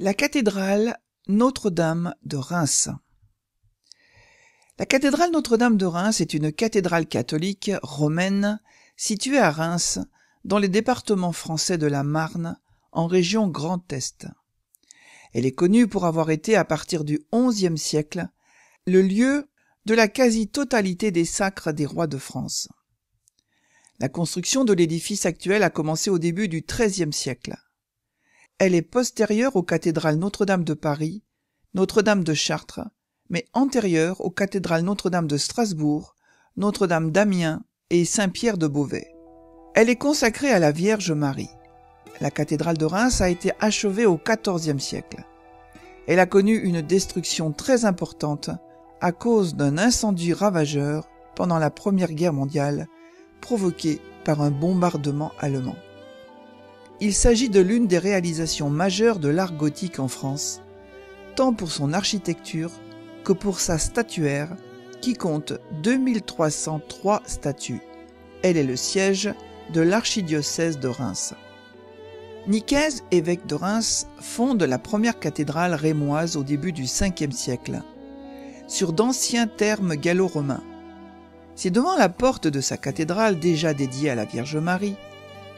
La cathédrale Notre-Dame de Reims. La cathédrale Notre-Dame de Reims est une cathédrale catholique romaine située à Reims, dans les départements français de la Marne, en région Grand Est. Elle est connue pour avoir été, à partir du XIe siècle, le lieu de la quasi-totalité des sacres des rois de France. La construction de l'édifice actuel a commencé au début du XIIIe siècle. Elle est postérieure aux cathédrales Notre-Dame de Paris, Notre-Dame de Chartres, mais antérieure aux cathédrales Notre-Dame de Strasbourg, Notre-Dame d'Amiens et Saint-Pierre de Beauvais. Elle est consacrée à la Vierge Marie. La cathédrale de Reims a été achevée au XIVe siècle. Elle a connu une destruction très importante à cause d'un incendie ravageur pendant la Première Guerre mondiale, provoqué par un bombardement allemand. Il s'agit de l'une des réalisations majeures de l'art gothique en France, tant pour son architecture que pour sa statuaire, qui compte 2303 statues. Elle est le siège de l'archidiocèse de Reims. Nicaise, évêque de Reims, fonde la première cathédrale rémoise au début du Ve siècle, sur d'anciens termes gallo-romains. C'est devant la porte de sa cathédrale déjà dédiée à la Vierge Marie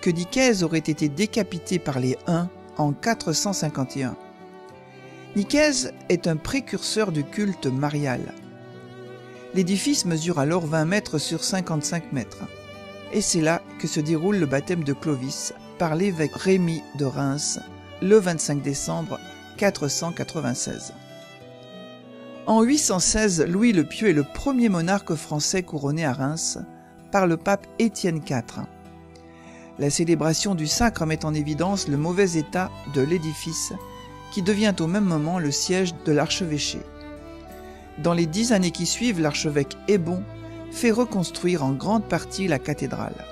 que Nicaise aurait été décapité par les Huns en 451. Nicaise est un précurseur du culte marial. L'édifice mesure alors 20 mètres sur 55 mètres, et c'est là que se déroule le baptême de Clovis par l'évêque Rémy de Reims le 25 décembre 496. En 816, Louis le Pieux est le premier monarque français couronné à Reims par le pape Étienne IV. La célébration du sacre met en évidence le mauvais état de l'édifice qui devient au même moment le siège de l'archevêché. Dans les 10 années qui suivent, l'archevêque Hébon fait reconstruire en grande partie la cathédrale.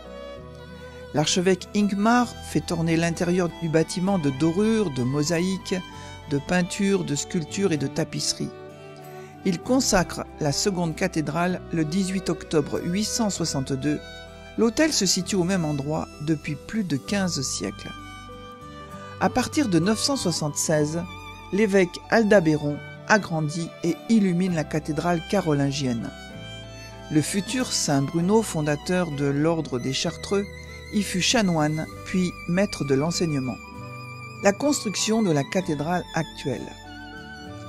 L'archevêque Hincmar fait orner l'intérieur du bâtiment de dorures, de mosaïques, de peintures, de sculptures et de tapisseries. Il consacre la seconde cathédrale le 18 octobre 862. L'autel se situe au même endroit depuis plus de 15 siècles. À partir de 976, l'évêque Aldabéron agrandit et illumine la cathédrale carolingienne. Le futur saint Bruno, fondateur de l'ordre des Chartreux, y fut chanoine puis maître de l'enseignement. La construction de la cathédrale actuelle.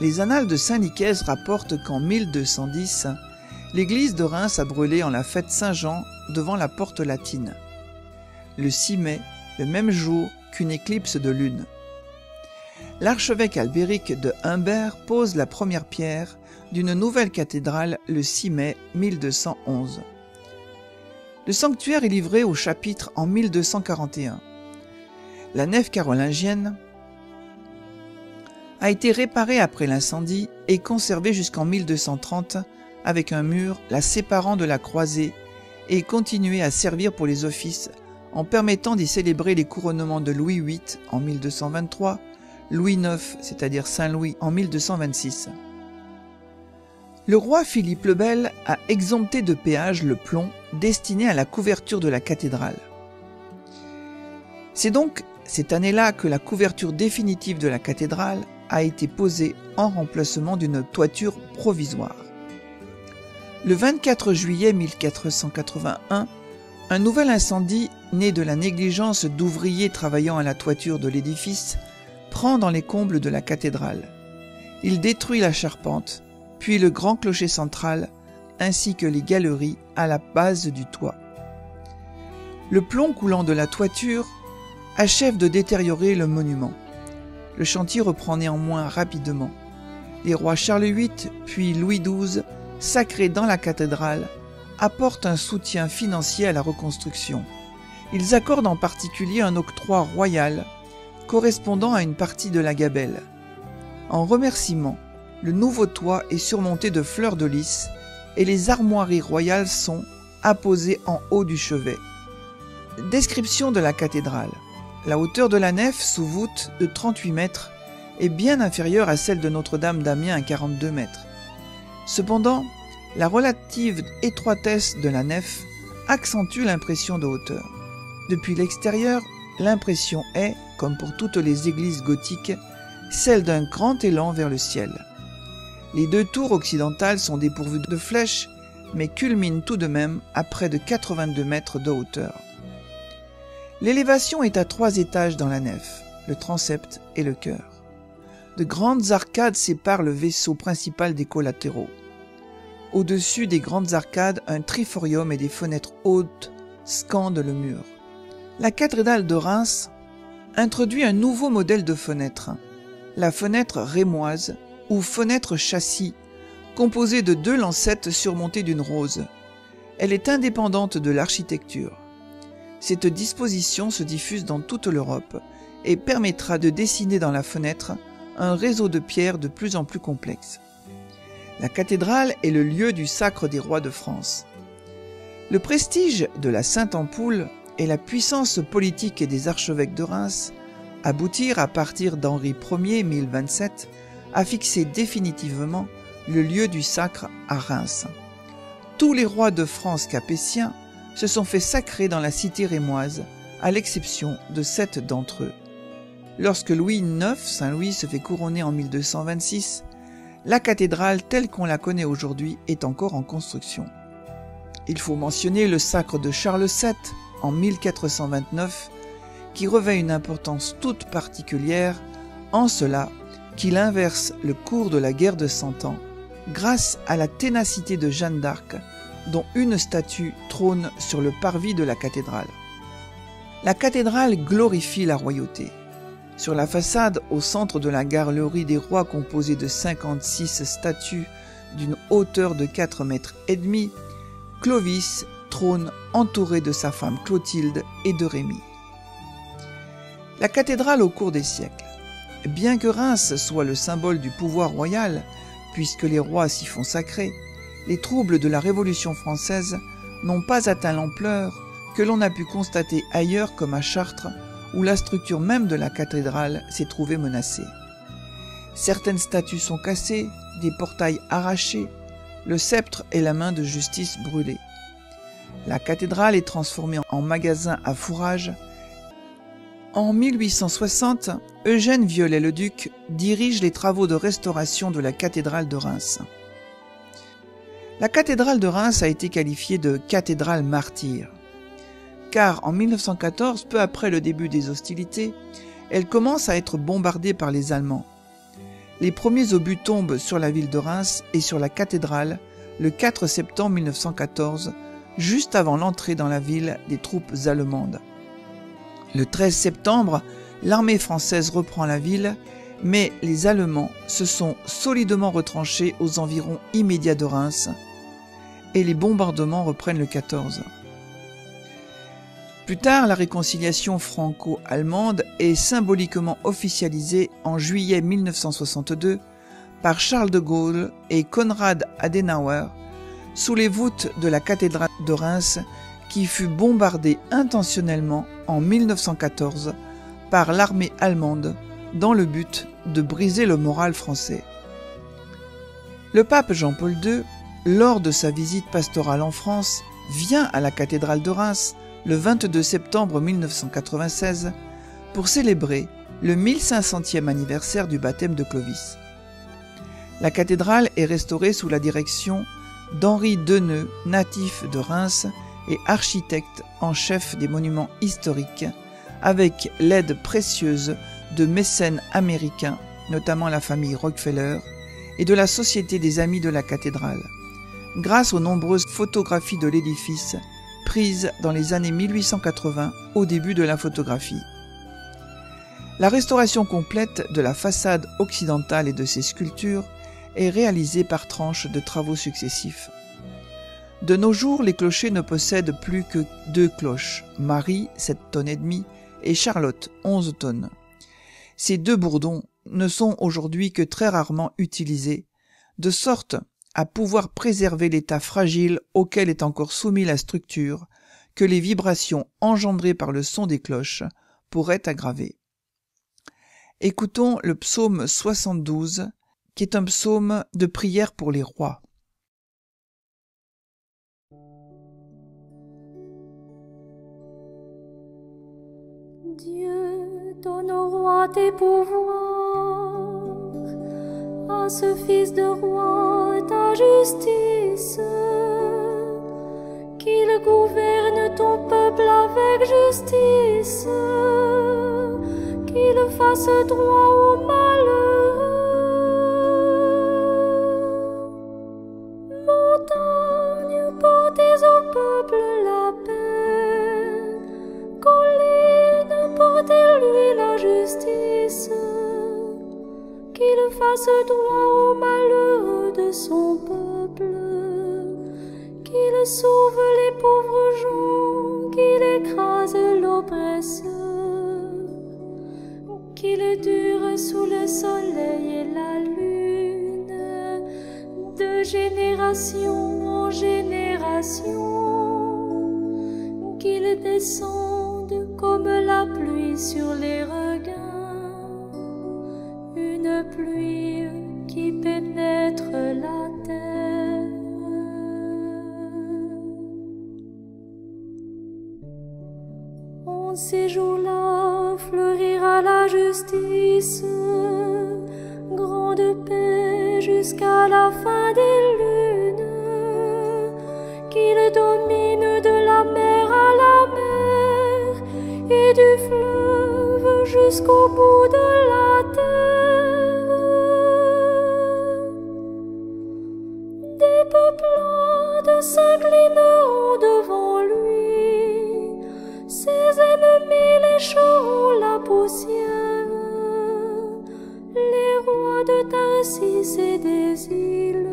Les annales de Saint-Nicaise rapportent qu'en 1210, l'église de Reims a brûlé en la fête Saint-Jean devant la porte latine, le 6 mai, le même jour qu'une éclipse de lune. L'archevêque Albéric de Humbert pose la première pierre d'une nouvelle cathédrale le 6 mai 1211. Le sanctuaire est livré au chapitre en 1241. La nef carolingienne a été réparée après l'incendie et conservée jusqu'en 1230 avec un mur la séparant de la croisée et continué à servir pour les offices en permettant d'y célébrer les couronnements de Louis VIII en 1223, Louis IX, c'est-à-dire Saint-Louis, en 1226. Le roi Philippe le Bel a exempté de péage le plomb destiné à la couverture de la cathédrale. C'est donc cette année-là que la couverture définitive de la cathédrale a été posée en remplacement d'une toiture provisoire. Le 24 juillet 1481, un nouvel incendie, né de la négligence d'ouvriers travaillant à la toiture de l'édifice, prend dans les combles de la cathédrale. Il détruit la charpente, puis le grand clocher central, ainsi que les galeries à la base du toit. Le plomb coulant de la toiture achève de détériorer le monument. Le chantier reprend néanmoins rapidement. Les rois Charles VIII puis Louis XII, sacrés dans la cathédrale, apportent un soutien financier à la reconstruction. Ils accordent en particulier un octroi royal correspondant à une partie de la gabelle. En remerciement, le nouveau toit est surmonté de fleurs de lys et les armoiries royales sont apposées en haut du chevet. Description de la cathédrale. La hauteur de la nef, sous voûte de 38 mètres, est bien inférieure à celle de Notre-Dame d'Amiens à 42 mètres. Cependant, la relative étroitesse de la nef accentue l'impression de hauteur. Depuis l'extérieur, l'impression est, comme pour toutes les églises gothiques, celle d'un grand élan vers le ciel. Les deux tours occidentales sont dépourvues de flèches, mais culminent tout de même à près de 82 mètres de hauteur. L'élévation est à 3 étages dans la nef, le transept et le chœur. De grandes arcades séparent le vaisseau principal des collatéraux. Au-dessus des grandes arcades, un triforium et des fenêtres hautes scandent le mur. La cathédrale de Reims introduit un nouveau modèle de fenêtre, la fenêtre rémoise ou fenêtre châssis, composée de 2 lancettes surmontées d'une rose. Elle est indépendante de l'architecture. Cette disposition se diffuse dans toute l'Europe et permettra de dessiner dans la fenêtre un réseau de pierres de plus en plus complexe. La cathédrale est le lieu du sacre des rois de France. Le prestige de la Sainte-Ampoule et la puissance politique des archevêques de Reims aboutirent à partir d'Henri Ier 1027 à fixer définitivement le lieu du sacre à Reims. Tous les rois de France capétiens se sont fait sacrer dans la cité rémoise, à l'exception de 7 d'entre eux. Lorsque Louis IX, Saint Louis, se fait couronner en 1226, la cathédrale telle qu'on la connaît aujourd'hui est encore en construction. Il faut mentionner le sacre de Charles VII en 1429, qui revêt une importance toute particulière en cela qu'il inverse le cours de la guerre de Cent Ans grâce à la ténacité de Jeanne d'Arc, dont une statue trône sur le parvis de la cathédrale. La cathédrale glorifie la royauté. Sur la façade, au centre de la galerie des rois composée de 56 statues d'une hauteur de 4,5 mètres, Clovis trône entouré de sa femme Clotilde et de Rémy. La cathédrale au cours des siècles. Bien que Reims soit le symbole du pouvoir royal, puisque les rois s'y font sacrer, les troubles de la Révolution française n'ont pas atteint l'ampleur que l'on a pu constater ailleurs comme à Chartres, où la structure même de la cathédrale s'est trouvée menacée. Certaines statues sont cassées, des portails arrachés, le sceptre et la main de justice brûlés. La cathédrale est transformée en magasin à fourrage. En 1860, Eugène Viollet-le-Duc dirige les travaux de restauration de la cathédrale de Reims. La cathédrale de Reims a été qualifiée de cathédrale martyre, car en 1914, peu après le début des hostilités, elle commence à être bombardée par les Allemands. Les premiers obus tombent sur la ville de Reims et sur la cathédrale le 4 septembre 1914, juste avant l'entrée dans la ville des troupes allemandes. Le 13 septembre, l'armée française reprend la ville, mais les Allemands se sont solidement retranchés aux environs immédiats de Reims et les bombardements reprennent le 14. Plus tard, la réconciliation franco-allemande est symboliquement officialisée en juillet 1962 par Charles de Gaulle et Konrad Adenauer sous les voûtes de la cathédrale de Reims qui fut bombardée intentionnellement en 1914 par l'armée allemande dans le but de briser le moral français. Le pape Jean-Paul II, lors de sa visite pastorale en France, vient à la cathédrale de Reims le 22 septembre 1996 pour célébrer le 1500e anniversaire du baptême de Clovis. La cathédrale est restaurée sous la direction d'Henri Deneux, natif de Reims et architecte en chef des monuments historiques, avec l'aide précieuse de mécènes américains, notamment la famille Rockefeller, et de la Société des Amis de la cathédrale, grâce aux nombreuses photographies de l'édifice prises dans les années 1880 au début de la photographie. La restauration complète de la façade occidentale et de ses sculptures est réalisée par tranches de travaux successifs. De nos jours, les clochers ne possèdent plus que 2 cloches, Marie, 7,5 tonnes, et Charlotte, 11 tonnes. Ces 2 bourdons ne sont aujourd'hui que très rarement utilisés, de sorte à pouvoir préserver l'état fragile auquel est encore soumis la structure, que les vibrations engendrées par le son des cloches pourraient aggraver. Écoutons le psaume 72, qui est un psaume de prière pour les rois. Dieu donne au roi tes pouvoirs, fasse, fils de roi, ta justice, qu'il gouverne ton peuple avec justice, qu'il fasse droit aux malheureux. Montagne, portez au peuple la paix, collines, portez-lui la justice, qu'il fasse droit aux malheureux de son peuple, qu'il sauve les pauvres gens, qu'il écrase l'oppresseur, qu'il dure sous le soleil et la lune, de génération en génération, qu'il descende comme la pluie sur les regains, une pluie qui pénètre la terre. En ces jours-là fleurira la justice, grande paix jusqu'à la fin des lunes, qu'il domine de la mer à la mer et du fleuve jusqu'au bout de la terre. Des peuplades s'inclineront devant lui, ses ennemis lécheront la poussière. Les rois de Tarsis et des îles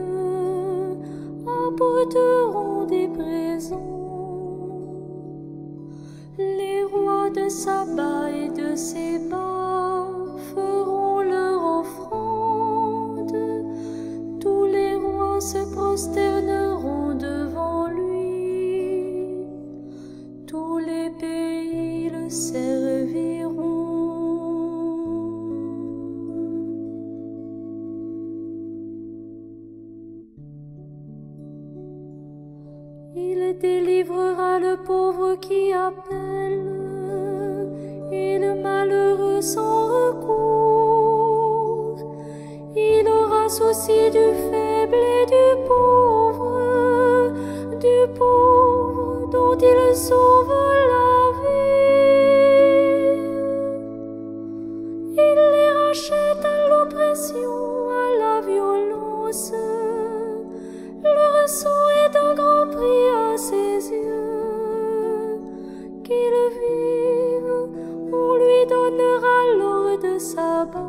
apporteront des présents. Les rois de Saba et de Séba feront leur offrande. Tous les rois se prosterneront devant lui. Tous les pays le serviront. Il délivrera le pauvre qui appelle et le malheureux sans recours. Il aura souci du faible et du pauvre dont il sauve la vie. Il les rachète à l'oppression, à la violence. Leur sang est d'un grand prix à ses yeux. Qu'il vive, on lui donnera l'or de Saba.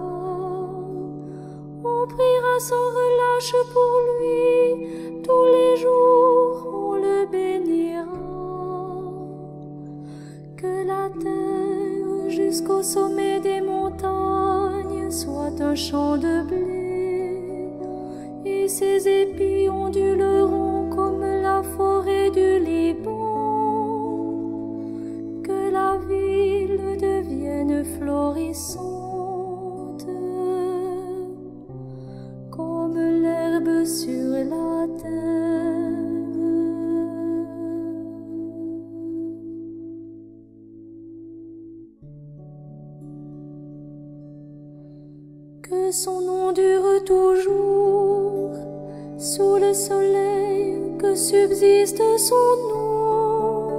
On priera sans relâche pour lui, tous les jours on le bénira. Que la terre jusqu'au sommet des montagnes soit un champ de blé, et ses épis onduleront comme la forêt du Liban. Que la ville devienne florissante comme l'herbe sur la terre. Que son nom dure toujours sous le soleil, que subsiste son nom.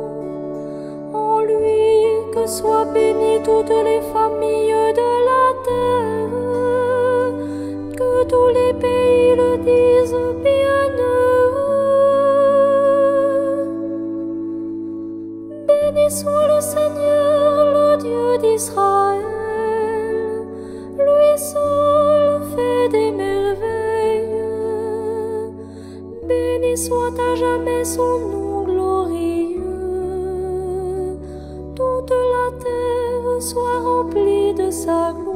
En lui que soient bénies toutes les familles de la terre, que tous les pays le disent bienheureux. Béni soit le Seigneur, le Dieu d'Israël, lui seul fait des merveilles. Béni soit à jamais son nom glorieux. Toute la terre soit remplie de sa gloire.